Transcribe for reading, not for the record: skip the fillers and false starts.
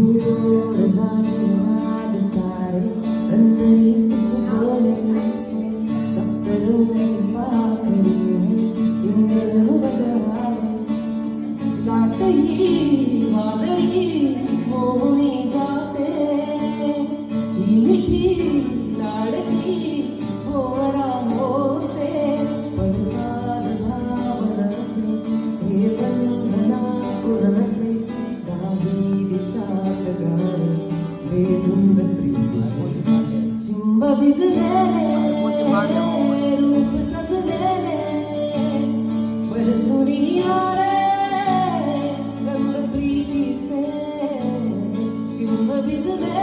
दूर जाने आज सारे अंदरी सुख बोले सप्तरों में पाखरी है इंद्र बदहारे लाट ही वादळी मोहनी जाते ही मिठी लाडकी मोरा होते पडसाद भावनाचे हे बंधना कुणाचे काही दिशात गाणे वेधून प्रीतीचे चिंब भिजलेले रूप सजलेले बरसुनी आले गंध प्रीतीचे चिंब भिजलेले